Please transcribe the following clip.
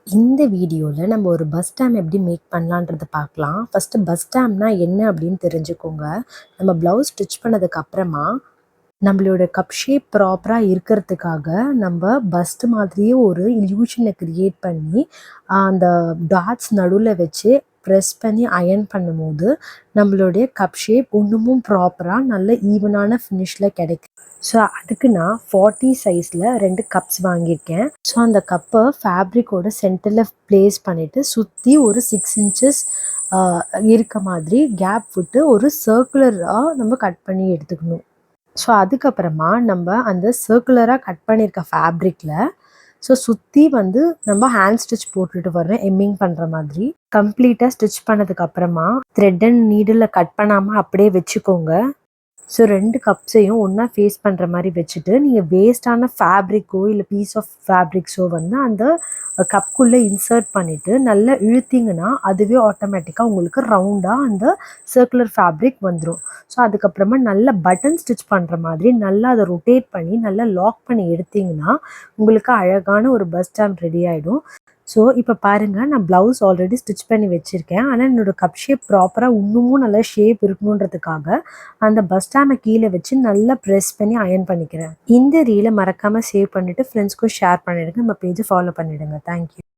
இந்த வீடியோவில் நம்ம ஒரு பஸ் ஸ்டாம்ப் எப்படி மேக் பண்ணலான்றதை பார்க்கலாம். ஃபஸ்ட்டு பஸ் ஸ்டாம்ப்னா என்ன அப்படின்னு தெரிஞ்சுக்கோங்க. நம்ம ப்ளவுஸ் ஸ்டிச் பண்ணதுக்கு அப்புறமா நம்மளோட கப் ஷேப் ப்ராப்பராக இருக்கிறதுக்காக நம்ம பஸ்ட் மாதிரியே ஒரு இல்யூஷனை க்ரியேட் பண்ணி அந்த டாட்ஸ் நடுவில் வச்சு ப்ரெஸ் பண்ணி அயர்ன் பண்ணும்போது நம்மளுடைய கப் ஷேப் இன்னமும் ப்ராப்பராக நல்ல ஈவனான ஃபினிஷில் கிடைக்கும். ஸோ அதுக்கு நான் 40 சைஸில் 2 கப்ஸ் வாங்கியிருக்கேன். ஸோ அந்த கப்பை ஃபேப்ரிக்கோட சென்டரில் ப்ளேஸ் பண்ணிவிட்டு சுற்றி ஒரு 6 இன்ச்சஸ் இருக்க மாதிரி கேப் விட்டு ஒரு சர்க்குலராக நம்ம கட் பண்ணி எடுத்துக்கணும். ஸோ அதுக்கப்புறமா நம்ம அந்த சர்க்குலராக கட் பண்ணியிருக்க ஃபேப்ரிக்கில் சுற்றி நம்ம ஹேண்ட் ஸ்டிச் போட்டுட்டு வர்றேன், எம்மிங் பண்ணுற மாதிரி. கம்ப்ளீட்டாக ஸ்டிச் பண்ணதுக்கப்புறமா த்ரெட் அண்ட் நீடில் கட் பண்ணாமல் அப்படியே வச்சுக்கோங்க. ஸோ 2 கப்ஸையும் ஒன்றா ஃபேஸ் பண்ணுற மாதிரி வச்சுட்டு நீங்கள் வேஸ்ட்டான ஃபேப்ரிக்கோ இல்லை பீஸ் ஆஃப் ஃபேப்ரிக்ஸோ அந்த கப்புக்குள்ளே இன்சர்ட் பண்ணிவிட்டு நல்லா இழுத்திங்கன்னா அதுவே ஆட்டோமேட்டிக்காக உங்களுக்கு ரவுண்டாக அந்த சர்க்குலர் ஃபேப்ரிக் வந்துடும். ஸோ அதுக்கப்புறமா நல்லா பட்டன் ஸ்டிச் பண்ணுற மாதிரி நல்லா அதை ரொட்டேட் பண்ணி நல்லா லாக் பண்ணி எடுத்திங்கன்னா உங்களுக்கு அழகான ஒரு பஸ் ஸ்டாம்ப் ரெடி ஆகிடும். ஸோ இப்போ பாருங்கள், நான் ப்ளவுஸ் ஆல்ரெடி ஸ்டிச் பண்ணி வச்சுருக்கேன். ஆனால் என்னோடய கப் ஷேப் ப்ராப்பராக இன்னமும் நல்லா ஷேப் இருக்கணுன்றதுக்காக அந்த பஸ் ஸ்டாம்பை கீழே வச்சு நல்லா ப்ரெஸ் பண்ணி அயர்ன் பண்ணிக்கிறேன். இந்த ரீலை மறக்காமல் சேவ் பண்ணிவிட்டு ஃப்ரெண்ட்ஸ்க்கும் ஷேர் பண்ணிவிடுங்க. நம்ம பேஜை ஃபாலோ பண்ணிவிடுங்க. தேங்க்யூ.